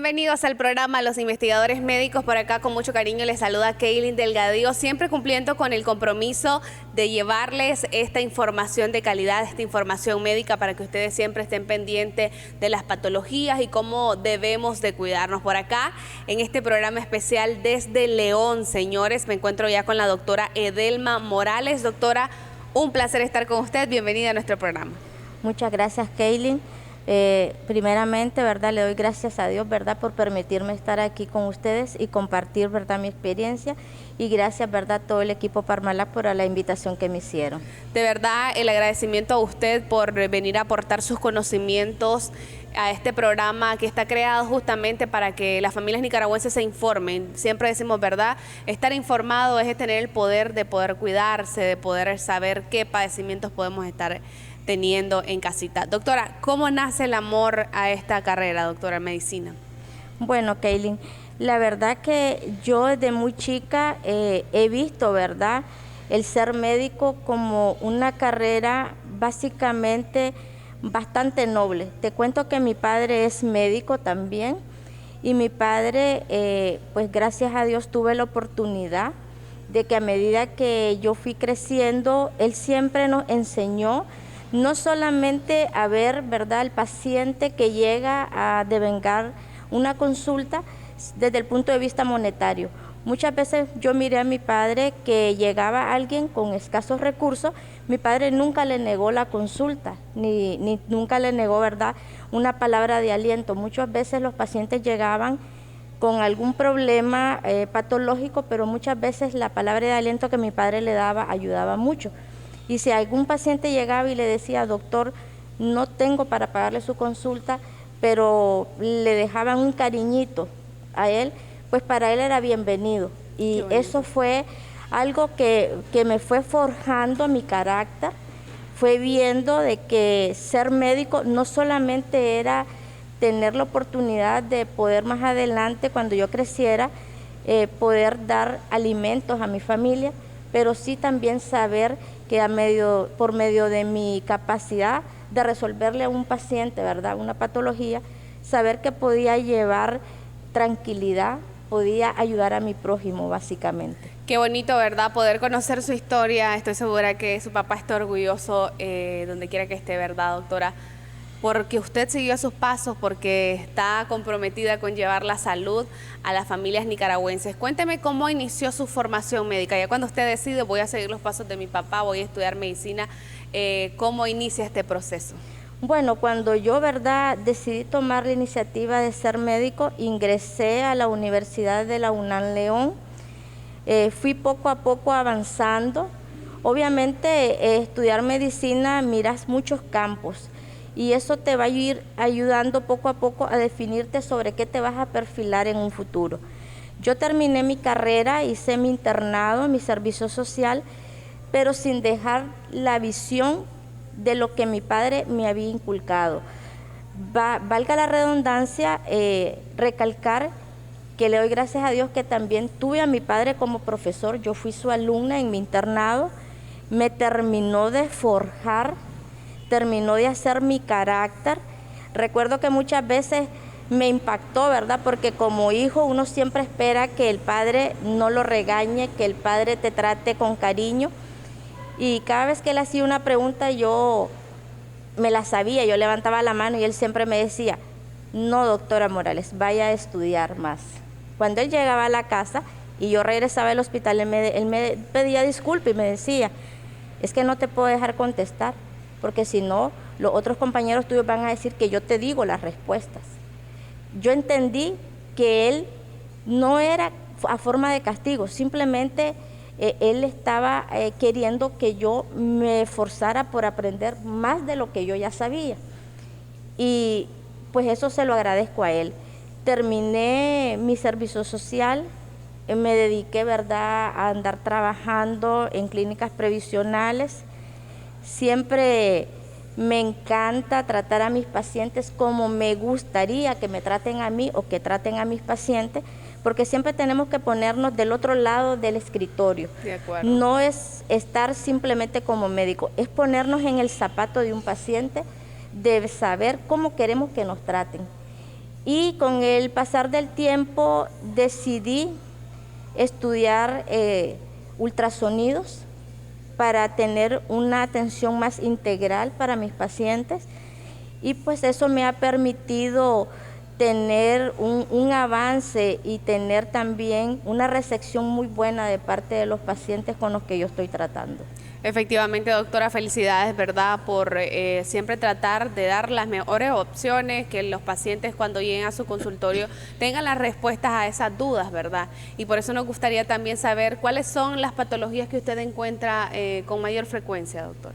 Bienvenidos al programa Los Investigadores Médicos. Por acá con mucho cariño les saluda Kaylin Delgadillo, siempre cumpliendo con el compromiso de llevarles esta información de calidad, esta información médica para que ustedes siempre estén pendientes de las patologías y cómo debemos de cuidarnos. Por acá en este programa especial desde León, señores, me encuentro ya con la doctora Edelma Morales. Doctora, un placer estar con usted. Bienvenida a nuestro programa. Muchas gracias, Kaylin. Primeramente, ¿verdad? Le doy gracias a Dios, ¿verdad? Por permitirme estar aquí con ustedes y compartir, ¿verdad? Mi experiencia, y gracias, ¿verdad? A todo el equipo Parmalat por la invitación que me hicieron. De verdad, el agradecimiento a usted por venir a aportar sus conocimientos a este programa que está creado justamente para que las familias nicaragüenses se informen. Siempre decimos, ¿verdad? Estar informado es tener el poder de poder cuidarse, de poder saber qué padecimientos podemos estar teniendo en casita. Doctora, ¿cómo nace el amor a esta carrera, doctora, en medicina? Bueno, Kaylin, la verdad que yo desde muy chica he visto, ¿verdad?, el ser médico como una carrera básicamente bastante noble. Te cuento que mi padre es médico también, y mi padre, pues gracias a Dios tuve la oportunidad de que a medida que yo fui creciendo, él siempre nos enseñó no solamente a ver, ¿verdad?, al paciente que llega a devengar una consulta desde el punto de vista monetario. Muchas veces yo miré a mi padre que llegaba alguien con escasos recursos, mi padre nunca le negó la consulta, ni nunca le negó, ¿verdad?, una palabra de aliento. Muchas veces los pacientes llegaban con algún problema patológico, pero muchas veces la palabra de aliento que mi padre le daba ayudaba mucho. Y si algún paciente llegaba y le decía, doctor, no tengo para pagarle su consulta, pero le dejaban un cariñito a él, pues para él era bienvenido. Y eso fue algo que me fue forjando mi carácter, fue viendo de que ser médico no solamente era tener la oportunidad de poder más adelante, cuando yo creciera, poder dar alimentos a mi familia, pero sí también saber que por medio de mi capacidad de resolverle a un paciente, ¿verdad?, una patología, saber que podía llevar tranquilidad, podía ayudar a mi prójimo, básicamente. Qué bonito, ¿verdad?, poder conocer su historia. Estoy segura que su papá está orgulloso donde quiera que esté, ¿verdad, doctora? Porque usted siguió sus pasos, porque está comprometida con llevar la salud a las familias nicaragüenses. Cuénteme cómo inició su formación médica. Ya cuando usted decide, voy a seguir los pasos de mi papá, voy a estudiar medicina, ¿cómo inicia este proceso? Bueno, cuando yo, ¿verdad?, decidí tomar la iniciativa de ser médico, ingresé a la Universidad de la UNAM León. Fui poco a poco avanzando. Obviamente, estudiar medicina miras muchos campos, y eso te va a ir ayudando poco a poco a definirte sobre qué te vas a perfilar en un futuro. Yo terminé mi carrera, hice mi internado, mi servicio social, pero sin dejar la visión de lo que mi padre me había inculcado. Valga la redundancia, recalcar que le doy gracias a Dios que también tuve a mi padre como profesor. Yo fui su alumna en mi internado, me terminó de forjar, terminó de hacer mi carácter. Recuerdo que muchas veces me impactó, ¿verdad?, porque como hijo uno siempre espera que el padre no lo regañe, que el padre te trate con cariño, y cada vez que él hacía una pregunta yo me la sabía, yo levantaba la mano y él siempre me decía, no, doctora Morales, vaya a estudiar más. Cuando él llegaba a la casa y yo regresaba al hospital, él me pedía disculpas y me decía, es que no te puedo dejar contestar, porque si no, los otros compañeros tuyos van a decir que yo te digo las respuestas. Yo entendí que él no era a forma de castigo, simplemente él estaba queriendo que yo me esforzara por aprender más de lo que yo ya sabía. Y pues eso se lo agradezco a él. Terminé mi servicio social, me dediqué, ¿verdad?, a andar trabajando en clínicas previsionales. Siempre me encanta tratar a mis pacientes como me gustaría que me traten a mí o que traten a mis pacientes, porque siempre tenemos que ponernos del otro lado del escritorio. De acuerdo. No es estar simplemente como médico, es ponernos en el zapato de un paciente, de saber cómo queremos que nos traten. Y con el pasar del tiempo decidí estudiar ultrasonidos para tener una atención más integral para mis pacientes, y pues eso me ha permitido tener un avance y tener también una recepción muy buena de parte de los pacientes con los que yo estoy tratando. Efectivamente, doctora, felicidades, ¿verdad?, por siempre tratar de dar las mejores opciones, que los pacientes cuando lleguen a su consultorio tengan las respuestas a esas dudas, ¿verdad? Y por eso nos gustaría también saber cuáles son las patologías que usted encuentra con mayor frecuencia, doctor.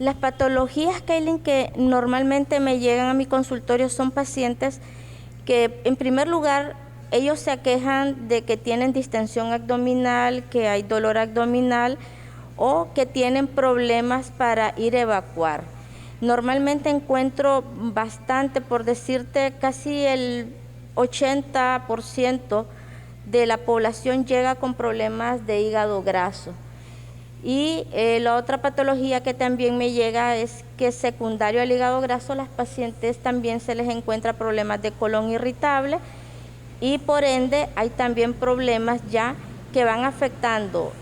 Las patologías, Kaylin, que normalmente me llegan a mi consultorio son pacientes que, en primer lugar, ellos se aquejan de que tienen distensión abdominal, que hay dolor abdominal, o que tienen problemas para ir a evacuar. Normalmente encuentro bastante, por decirte, casi el 80% de la población llega con problemas de hígado graso. Y la otra patología que también me llega es que, secundario al hígado graso, las pacientes también se les encuentra problemas de colon irritable, y por ende hay también problemas ya que van afectando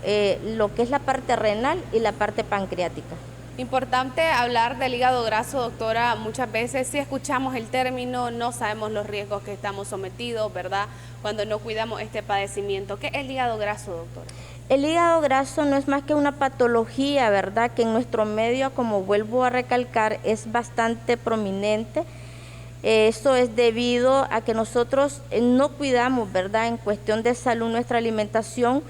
lo que es la parte renal y la parte pancreática. Importante hablar del hígado graso, doctora. Muchas veces si escuchamos el término no sabemos los riesgos que estamos sometidos, ¿verdad?, cuando no cuidamos este padecimiento. ¿Qué es el hígado graso, doctora? El hígado graso no es más que una patología, ¿verdad?, que en nuestro medio, como vuelvo a recalcar, es bastante prominente. Eso es debido a que nosotros no cuidamos, ¿verdad?, en cuestión de salud nuestra alimentación.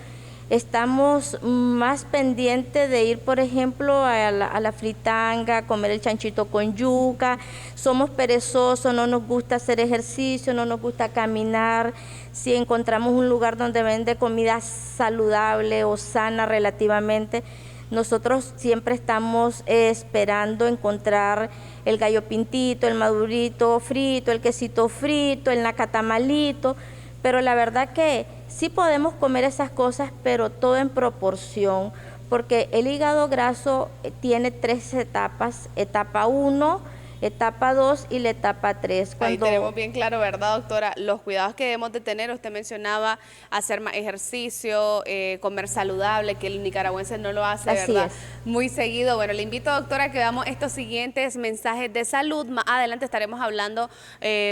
Estamos más pendientes de ir, por ejemplo, a la fritanga, comer el chanchito con yuca. Somos perezosos, no nos gusta hacer ejercicio, no nos gusta caminar. Si encontramos un lugar donde vende comida saludable o sana relativamente, nosotros siempre estamos esperando encontrar el gallo pintito, el madurito frito, el quesito frito, el nacatamalito, pero la verdad que sí podemos comer esas cosas, pero todo en proporción, porque el hígado graso tiene 3 etapas: etapa 1, etapa 2 y la etapa 3. Ahí tenemos bien claro, ¿verdad, doctora?, los cuidados que debemos de tener. Usted mencionaba hacer más ejercicio, comer saludable, que el nicaragüense no lo hace, Así ¿verdad?, es. muy seguido. Bueno, le invito, doctora, a que veamos estos siguientes mensajes de salud. Más adelante estaremos hablando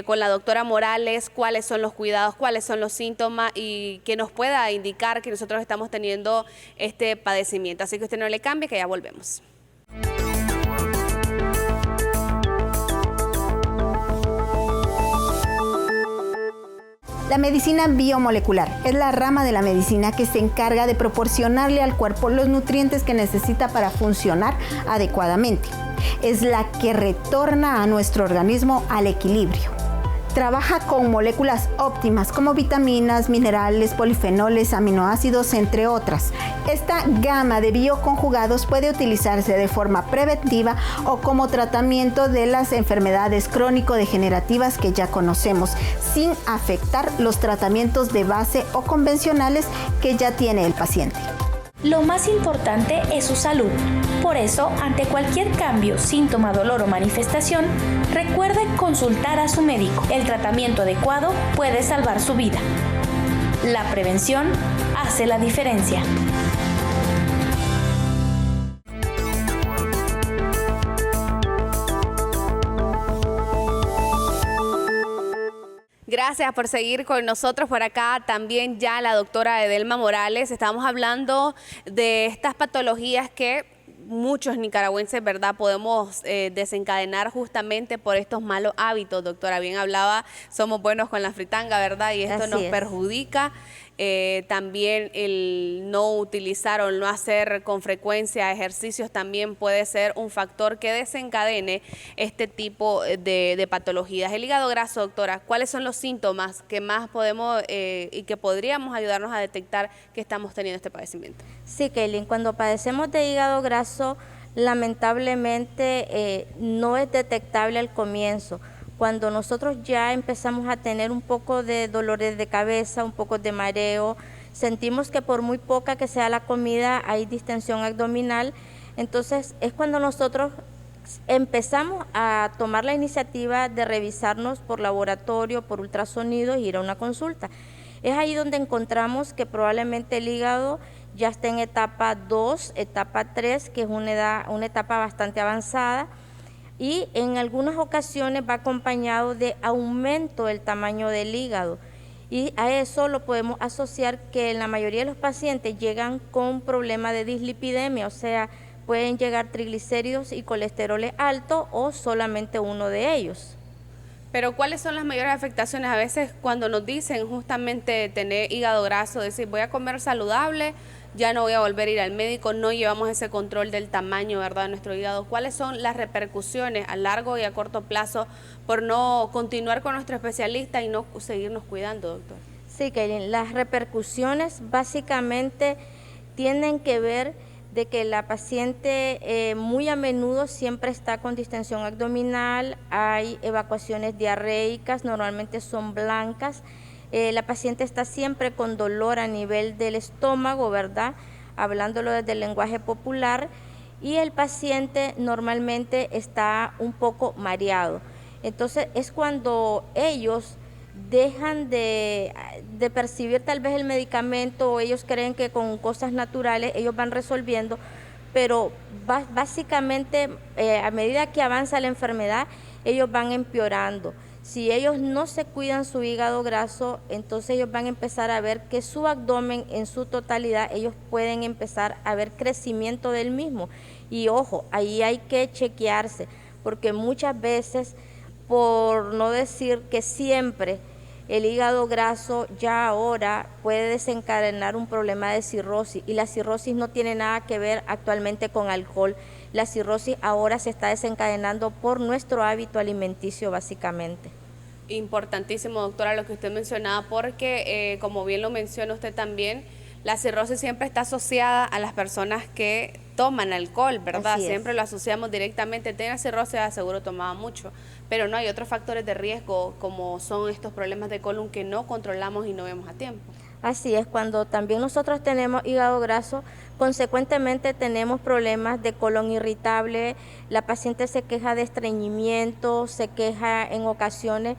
con la doctora Morales cuáles son los cuidados, cuáles son los síntomas, y que nos pueda indicar que nosotros estamos teniendo este padecimiento. Así que usted no le cambie, que ya volvemos. La medicina biomolecular es la rama de la medicina que se encarga de proporcionarle al cuerpo los nutrientes que necesita para funcionar adecuadamente. Es la que retorna a nuestro organismo al equilibrio. Trabaja con moléculas óptimas como vitaminas, minerales, polifenoles, aminoácidos, entre otras. Esta gama de bioconjugados puede utilizarse de forma preventiva o como tratamiento de las enfermedades crónico-degenerativas que ya conocemos, sin afectar los tratamientos de base o convencionales que ya tiene el paciente. Lo más importante es su salud. Por eso, ante cualquier cambio, síntoma, dolor o manifestación, recuerde consultar a su médico. El tratamiento adecuado puede salvar su vida. La prevención hace la diferencia. Gracias por seguir con nosotros. Por acá también ya la doctora Edelma Morales. Estamos hablando de estas patologías que muchos nicaragüenses, ¿verdad?, podemos desencadenar justamente por estos malos hábitos. Doctora, bien hablaba, somos buenos con la fritanga, ¿verdad?, y esto nos perjudica. También el no utilizar o el no hacer con frecuencia ejercicios también puede ser un factor que desencadene este tipo de patologías. El hígado graso, doctora, ¿cuáles son los síntomas que más podemos y que podríamos ayudarnos a detectar que estamos teniendo este padecimiento? Sí, Kaylin, cuando padecemos de hígado graso, lamentablemente no es detectable al comienzo. Cuando nosotros ya empezamos a tener un poco de dolores de cabeza, un poco de mareo, sentimos que por muy poca que sea la comida hay distensión abdominal, entonces es cuando nosotros empezamos a tomar la iniciativa de revisarnos por laboratorio, por ultrasonido y ir a una consulta. Es ahí donde encontramos que probablemente el hígado ya está en etapa 2, etapa 3, que es una etapa bastante avanzada, y en algunas ocasiones va acompañado de aumento del tamaño del hígado. Y a eso lo podemos asociar que en la mayoría de los pacientes llegan con problema de dislipidemia, o sea, pueden llegar triglicéridos y colesterol alto o solamente uno de ellos. Pero ¿cuáles son las mayores afectaciones? A veces cuando nos dicen justamente tener hígado graso, decir voy a comer saludable, ya no voy a volver a ir al médico, no llevamos ese control del tamaño, ¿verdad?, de nuestro hígado. ¿Cuáles son las repercusiones a largo y a corto plazo por no continuar con nuestro especialista y no seguirnos cuidando, doctor? Sí, Kaylin, las repercusiones básicamente tienen que ver de que la paciente muy a menudo siempre está con distensión abdominal, hay evacuaciones diarreicas, normalmente son blancas. La paciente está siempre con dolor a nivel del estómago, ¿verdad? Hablándolo desde el lenguaje popular, y el paciente normalmente está un poco mareado. Entonces es cuando ellos dejan de percibir tal vez el medicamento, o ellos creen que con cosas naturales ellos van resolviendo, pero básicamente a medida que avanza la enfermedad, ellos van empeorando. Si ellos no se cuidan su hígado graso, entonces ellos van a empezar a ver que su abdomen en su totalidad, ellos pueden empezar a ver crecimiento del mismo. Y ojo, ahí hay que chequearse, porque muchas veces, por no decir que siempre, el hígado graso ya ahora puede desencadenar un problema de cirrosis, y la cirrosis no tiene nada que ver actualmente con alcohol. La cirrosis ahora se está desencadenando por nuestro hábito alimenticio básicamente. Importantísimo, doctora, lo que usted mencionaba, porque como bien lo menciona usted también, la cirrosis siempre está asociada a las personas que toman alcohol, ¿verdad? Siempre lo asociamos directamente. Tiene cirrosis, seguro tomaba mucho, pero no, hay otros factores de riesgo como son estos problemas de colon que no controlamos y no vemos a tiempo. Así es, cuando también nosotros tenemos hígado graso, consecuentemente tenemos problemas de colon irritable, la paciente se queja de estreñimiento, se queja en ocasiones,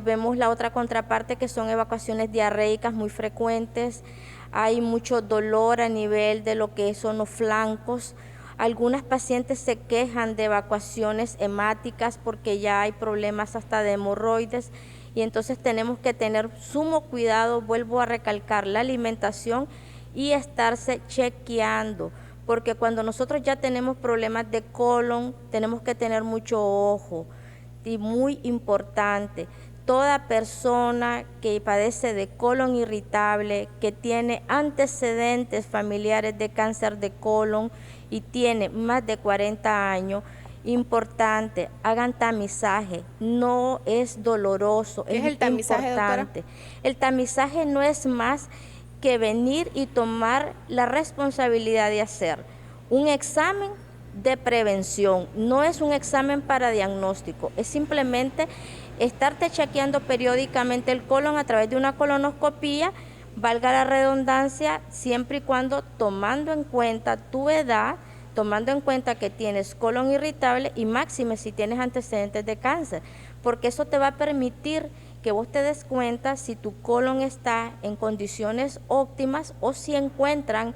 vemos la otra contraparte que son evacuaciones diarreicas muy frecuentes, hay mucho dolor a nivel de lo que son los flancos. Algunas pacientes se quejan de evacuaciones hemáticas porque ya hay problemas hasta de hemorroides, y entonces tenemos que tener sumo cuidado, vuelvo a recalcar, la alimentación y estarse chequeando, porque cuando nosotros ya tenemos problemas de colon, tenemos que tener mucho ojo, y muy importante, toda persona que padece de colon irritable, que tiene antecedentes familiares de cáncer de colon y tiene más de 40 años, importante, hagan tamizaje, no es doloroso, ¿Qué es el tamizaje, importante. doctora? El tamizaje no es más que venir y tomar la responsabilidad de hacer un examen de prevención, no es un examen para diagnóstico, es simplemente estarte chequeando periódicamente el colon a través de una colonoscopía, valga la redundancia, siempre y cuando tomando en cuenta tu edad, tomando en cuenta que tienes colon irritable y máxime si tienes antecedentes de cáncer, porque eso te va a permitir que vos te des cuenta si tu colon está en condiciones óptimas o si encuentran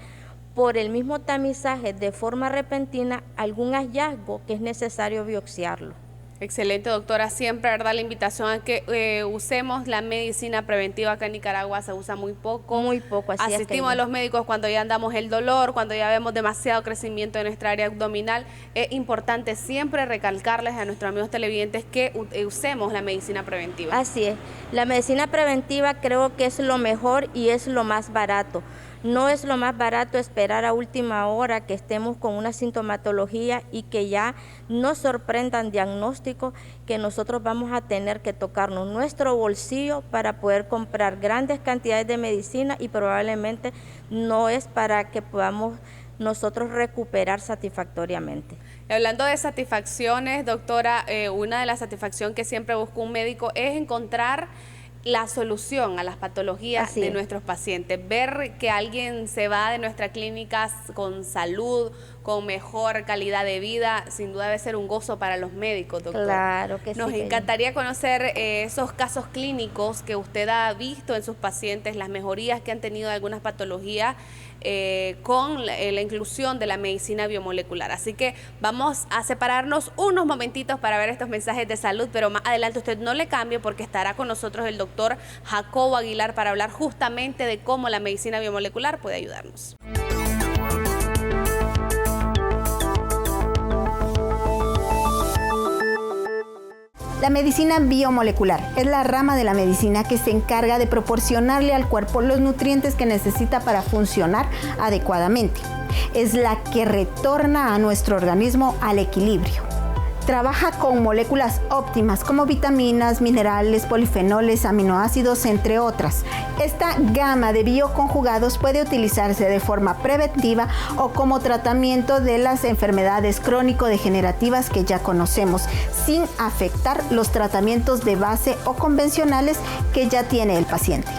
por el mismo tamizaje de forma repentina algún hallazgo que es necesario biopsiarlo. Excelente, doctora. Siempre, ¿verdad?, la invitación a que usemos la medicina preventiva. Acá en Nicaragua se usa muy poco. Muy poco, así es. Asistimos a los médicos cuando ya andamos el dolor, cuando ya vemos demasiado crecimiento en nuestra área abdominal. Es importante siempre recalcarles a nuestros amigos televidentes que usemos la medicina preventiva. Así es. La medicina preventiva creo que es lo mejor y es lo más barato. No es lo más barato esperar a última hora que estemos con una sintomatología y que ya nos sorprendan diagnósticos, que nosotros vamos a tener que tocarnos nuestro bolsillo para poder comprar grandes cantidades de medicina, y probablemente no es para que podamos nosotros recuperar satisfactoriamente. Hablando de satisfacciones, doctora, una de las satisfacciones que siempre busca un médico es encontrar la solución a las patologías de nuestros pacientes, ver que alguien se va de nuestra clínica con salud, con mejor calidad de vida, sin duda debe ser un gozo para los médicos, doctor. Claro que sí. Nos encantaría conocer esos casos clínicos que usted ha visto en sus pacientes, las mejorías que han tenido de algunas patologías con la inclusión de la medicina biomolecular. Así que vamos a separarnos unos momentitos para ver estos mensajes de salud, pero más adelante usted no le cambie porque estará con nosotros el doctor Jacobo Aguilar para hablar justamente de cómo la medicina biomolecular puede ayudarnos. La medicina biomolecular es la rama de la medicina que se encarga de proporcionarle al cuerpo los nutrientes que necesita para funcionar adecuadamente. Es la que retorna a nuestro organismo al equilibrio. Trabaja con moléculas óptimas como vitaminas, minerales, polifenoles, aminoácidos, entre otras. Esta gama de bioconjugados puede utilizarse de forma preventiva o como tratamiento de las enfermedades crónico-degenerativas que ya conocemos, sin afectar los tratamientos de base o convencionales que ya tiene el paciente.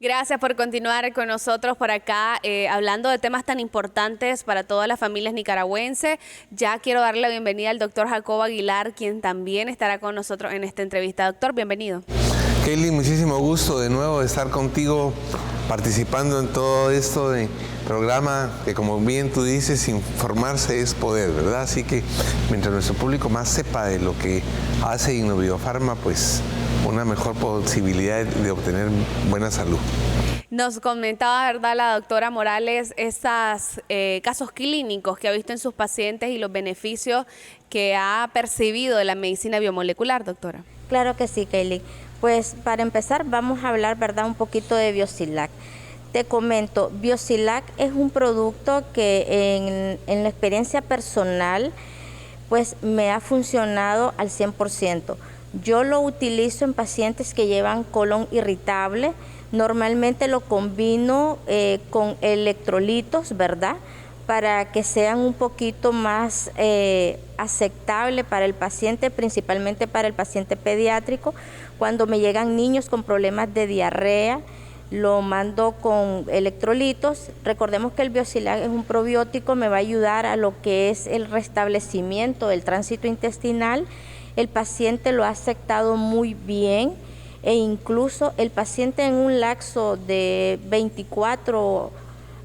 Gracias por continuar con nosotros por acá, hablando de temas tan importantes para todas las familias nicaragüenses. Ya quiero darle la bienvenida al doctor Jacobo Aguilar, quien también estará con nosotros en esta entrevista. Doctor, bienvenido. Kelly, muchísimo gusto de nuevo de estar contigo participando en todo esto de programa que, como bien tú dices, informarse es poder, ¿verdad? Así que mientras nuestro público más sepa de lo que hace Innoviofarma, pues una mejor posibilidad de obtener buena salud. Nos comentaba, ¿verdad?, la doctora Morales, esos casos clínicos que ha visto en sus pacientes y los beneficios que ha percibido de la medicina biomolecular, doctora. Claro que sí, Kelly. Pues para empezar vamos a hablar, ¿verdad?, un poquito de Biosilac. Te comento, Biosilac es un producto que en la experiencia personal pues me ha funcionado al 100%. Yo lo utilizo en pacientes que llevan colon irritable. Normalmente lo combino con electrolitos, ¿verdad?, para que sean un poquito más aceptable para el paciente, principalmente para el paciente pediátrico. Cuando me llegan niños con problemas de diarrea, lo mando con electrolitos. Recordemos que el Biosilac es un probiótico, me va a ayudar a lo que es el restablecimiento del tránsito intestinal. El paciente lo ha aceptado muy bien e incluso el paciente en un lapso de 24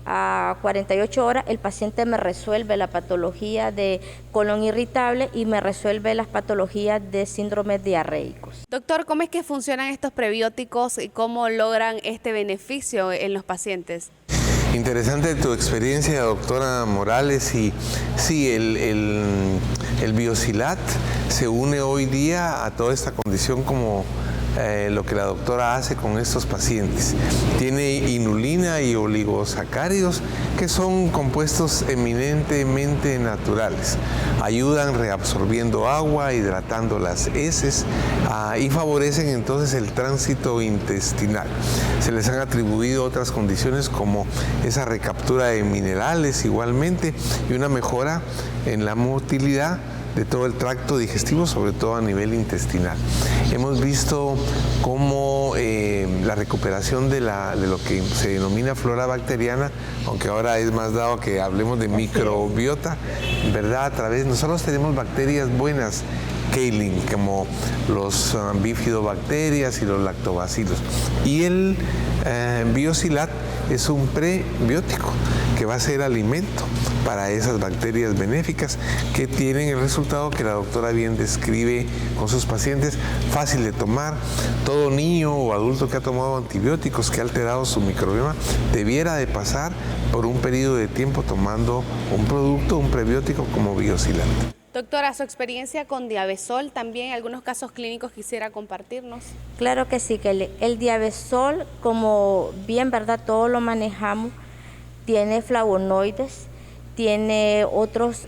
a 48 horas, el paciente me resuelve la patología de colon irritable y me resuelve las patologías de síndromes diarreicos. Doctor, ¿cómo es que funcionan estos prebióticos y cómo logran este beneficio en los pacientes? Interesante tu experiencia, doctora Morales, y sí, el Biosilac se une hoy día a toda esta condición como lo que la doctora hace con estos pacientes. Tiene inulina y oligosacáridos, que son compuestos eminentemente naturales. Ayudan reabsorbiendo agua, hidratando las heces y favorecen entonces el tránsito intestinal. Se les han atribuido otras condiciones como esa recaptura de minerales igualmente y una mejora en la motilidad de todo el tracto digestivo, sobre todo a nivel intestinal. Hemos visto cómo la recuperación de lo que se denomina flora bacteriana, aunque ahora es más dado que hablemos de microbiota, ¿verdad? Nosotros tenemos bacterias buenas, Kaylin, como los bifidobacterias y los lactobacilos. Y el Biosilac es un prebiótico que va a ser alimento para esas bacterias benéficas que tienen el resultado que la doctora bien describe con sus pacientes, fácil de tomar. Todo niño o adulto que ha tomado antibióticos, que ha alterado su microbioma, debiera de pasar por un periodo de tiempo tomando un producto, un prebiótico como Biosilac. Doctora, su experiencia con Diabesol, también algunos casos clínicos quisiera compartirnos. Claro que sí, que el Diabesol, como bien, ¿verdad?, todo lo manejamos, tiene flavonoides, tiene otros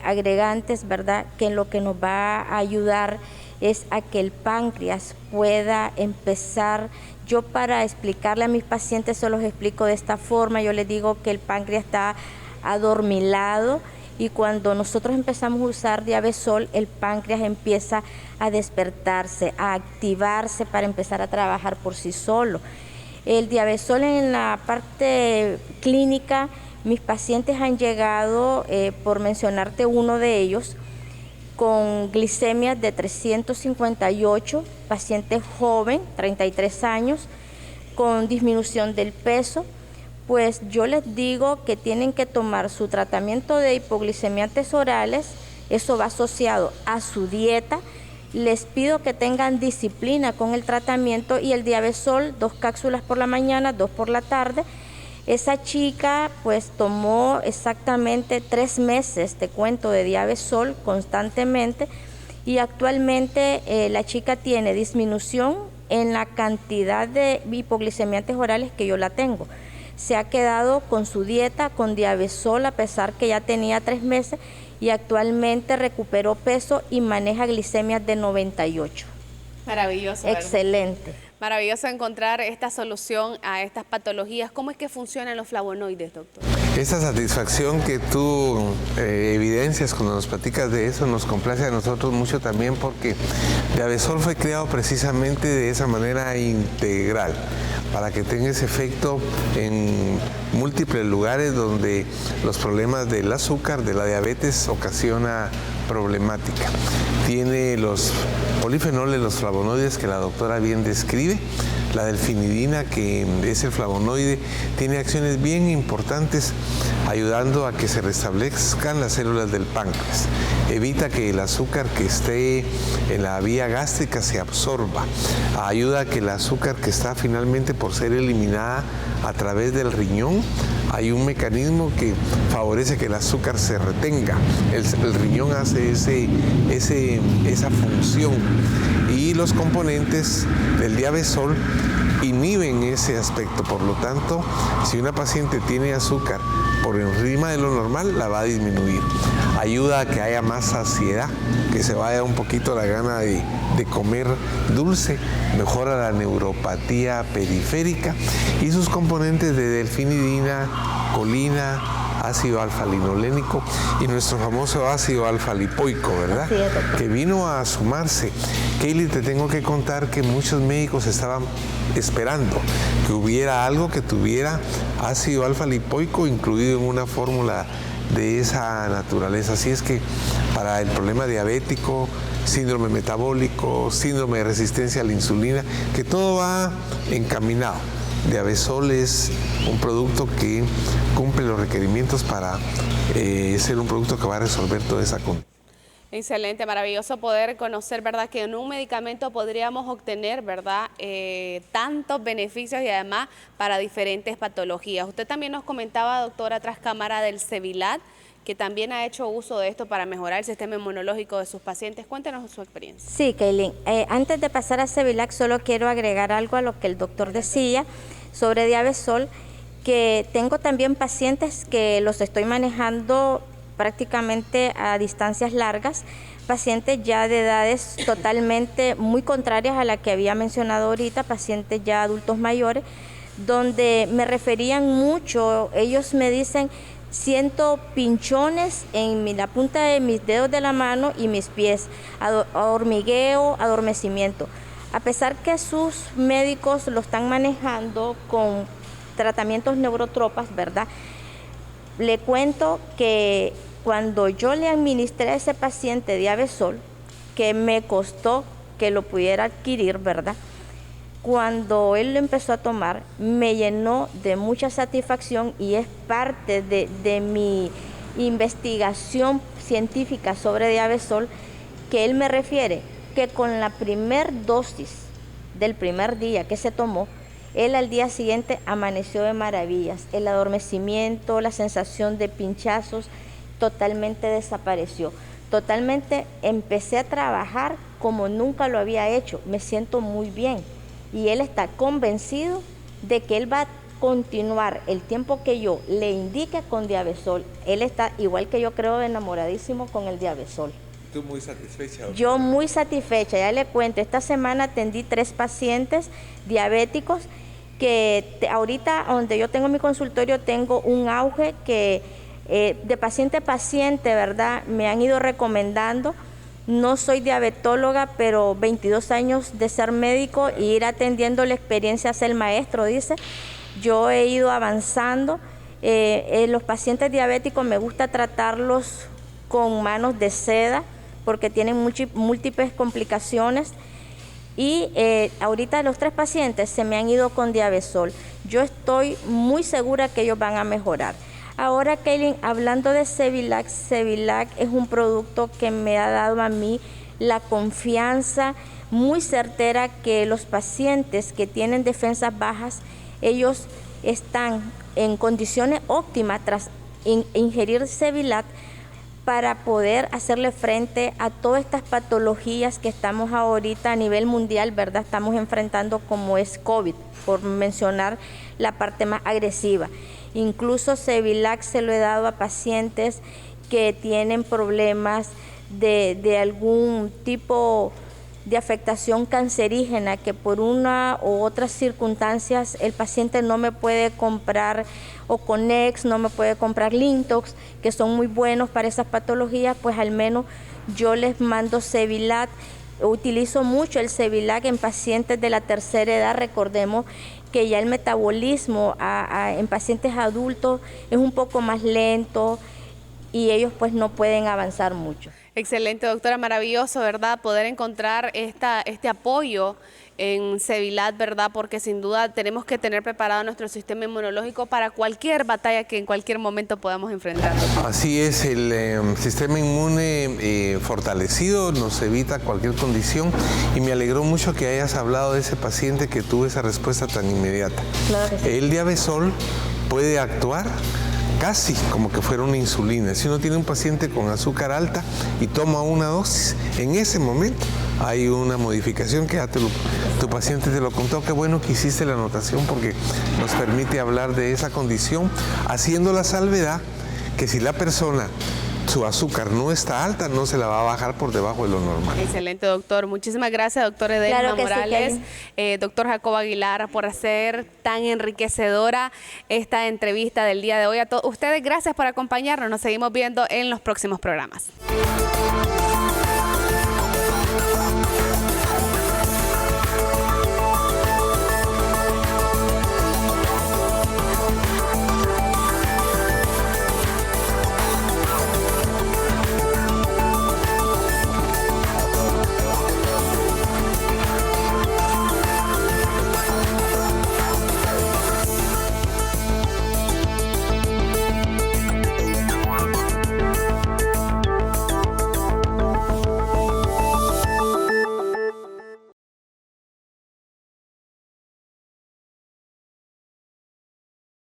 agregantes, ¿verdad?, que en lo que nos va a ayudar es a que el páncreas pueda empezar. Yo, para explicarle a mis pacientes, se los explico de esta forma. Yo les digo que el páncreas está adormilado y cuando nosotros empezamos a usar Diabesol, el páncreas empieza a despertarse, a activarse para empezar a trabajar por sí solo. El Diabesol en la parte clínica, mis pacientes han llegado, por mencionarte uno de ellos, con glicemias de 358, paciente joven, 33 años, con disminución del peso. Pues yo les digo que tienen que tomar su tratamiento de hipoglicemiantes orales, eso va asociado a su dieta. Les pido que tengan disciplina con el tratamiento y el Diabesol, 2 cápsulas por la mañana, 2 por la tarde. Esa chica pues tomó exactamente 3 meses, te cuento, de Diabesol constantemente y actualmente la chica tiene disminución en la cantidad de hipoglicemiantes orales que yo la tengo. Se ha quedado con su dieta, con Diabesol, a pesar que ya tenía 3 meses y actualmente recuperó peso y maneja glicemias de 98. Maravilloso. Excelente. ¿Verdad? Maravilloso encontrar esta solución a estas patologías. ¿Cómo es que funcionan los flavonoides, doctor? Esta satisfacción que tú evidencias cuando nos platicas de eso nos complace a nosotros mucho también porque Diabesol fue creado precisamente de esa manera integral para que tenga ese efecto en múltiples lugares donde los problemas del azúcar, de la diabetes, ocasiona problemática. Tiene los polifenoles, los flavonoides que la doctora bien describe. La delfinidina, que es el flavonoide, tiene acciones bien importantes ayudando a que se restablezcan las células del páncreas. Evita que el azúcar que esté en la vía gástrica se absorba. Ayuda a que el azúcar que está finalmente por ser eliminada a través del riñón, hay un mecanismo que favorece que el azúcar se retenga. El riñón hace esa función y los componentes del Diabesol inhiben ese aspecto. Por lo tanto, si una paciente tiene azúcar por encima de lo normal, la va a disminuir. Ayuda a que haya más saciedad, que se vaya un poquito la gana de comer dulce, mejora la neuropatía periférica y sus componentes de delfinidina, colina, ácido alfa-linolénico y nuestro famoso ácido alfa-lipoico, ¿verdad? Sí, que vino a sumarse. Kaylee, te tengo que contar que muchos médicos estaban esperando que hubiera algo que tuviera ácido alfa-lipoico incluido en una fórmula de esa naturaleza. Así es que para el problema diabético, síndrome metabólico, síndrome de resistencia a la insulina, que todo va encaminado. Diabesol es un producto que cumple los requerimientos para ser un producto que va a resolver toda esa condición. Excelente, maravilloso poder conocer, ¿verdad?, que en un medicamento podríamos obtener, ¿verdad?, tantos beneficios y además para diferentes patologías. Usted también nos comentaba, doctora, tras cámara, del Cevilat, que también ha hecho uso de esto para mejorar el sistema inmunológico de sus pacientes. Cuéntenos su experiencia. Sí, Kaylin. Antes de pasar a Cevilac, solo quiero agregar algo a lo que el doctor decía sobre Diabesol, que tengo también pacientes que los estoy manejando prácticamente a distancias largas, pacientes ya de edades totalmente muy contrarias a la que había mencionado ahorita, pacientes ya adultos mayores, donde me referían mucho, ellos me dicen, siento pinchones en la punta de mis dedos de la mano y mis pies, hormigueo, adormecimiento. A pesar que sus médicos lo están manejando con tratamientos neurotropas, ¿verdad? Le cuento que cuando yo le administré a ese paciente Diabesol, que me costó que lo pudiera adquirir, ¿verdad? Cuando él lo empezó a tomar, me llenó de mucha satisfacción y es parte de mi investigación científica sobre Diabesol, que él me refiere que con la primer dosis del primer día que se tomó, él al día siguiente amaneció de maravillas. El adormecimiento, la sensación de pinchazos totalmente desapareció. Totalmente empecé a trabajar como nunca lo había hecho. Me siento muy bien. Y él está convencido de que él va a continuar el tiempo que yo le indique con Diabesol. Él está, igual que yo creo, enamoradísimo con el Diabesol. ¿Tú muy satisfecha? ¿Doctor? Yo muy satisfecha, ya le cuento. Esta semana atendí 3 pacientes diabéticos que ahorita donde yo tengo mi consultorio tengo un auge que De paciente a paciente, ¿verdad? Me han ido recomendando. No soy diabetóloga, pero 22 años de ser médico y ir atendiendo la experiencia hace el maestro, dice. Yo he ido avanzando. Los pacientes diabéticos me gusta tratarlos con manos de seda porque tienen múltiples complicaciones. Y ahorita los 3 pacientes se me han ido con Diabesol. Yo estoy muy segura que ellos van a mejorar. Ahora, Kaylin, hablando de Cevilac, Cevilac es un producto que me ha dado a mí la confianza muy certera que los pacientes que tienen defensas bajas, ellos están en condiciones óptimas tras ingerir Cevilac para poder hacerle frente a todas estas patologías que estamos ahorita a nivel mundial, ¿verdad? Estamos enfrentando, como es COVID, por mencionar la parte más agresiva. Incluso Cevilac se lo he dado a pacientes que tienen problemas de algún tipo de afectación cancerígena, que por una u otras circunstancias el paciente no me puede comprar Oconex, no me puede comprar Lintox, que son muy buenos para esas patologías, pues al menos yo les mando Cevilac. Utilizo mucho el Cevilac en pacientes de la tercera edad. Recordemos que ya el metabolismo en pacientes adultos es un poco más lento y ellos pues no pueden avanzar mucho. Excelente, doctora, maravilloso, ¿verdad? Poder encontrar este apoyo en Cevilac, ¿verdad? Porque sin duda tenemos que tener preparado nuestro sistema inmunológico para cualquier batalla que en cualquier momento podamos enfrentar. Así es, el sistema inmune fortalecido nos evita cualquier condición y me alegró mucho que hayas hablado de ese paciente que tuvo esa respuesta tan inmediata. Claro que sí. El Diabesol puede actuar casi como que fuera una insulina. Si uno tiene un paciente con azúcar alta y toma una dosis, en ese momento hay una modificación que ya tu paciente te lo contó. Qué bueno que hiciste la anotación porque nos permite hablar de esa condición, haciendo la salvedad que si la persona, su azúcar no está alta, no se la va a bajar por debajo de lo normal. Excelente, doctor. Muchísimas gracias, doctor Edelma Claro que Morales, sí, doctor Jacobo Aguilar, por hacer tan enriquecedora esta entrevista del día de hoy. A todos ustedes, gracias por acompañarnos. Nos seguimos viendo en los próximos programas.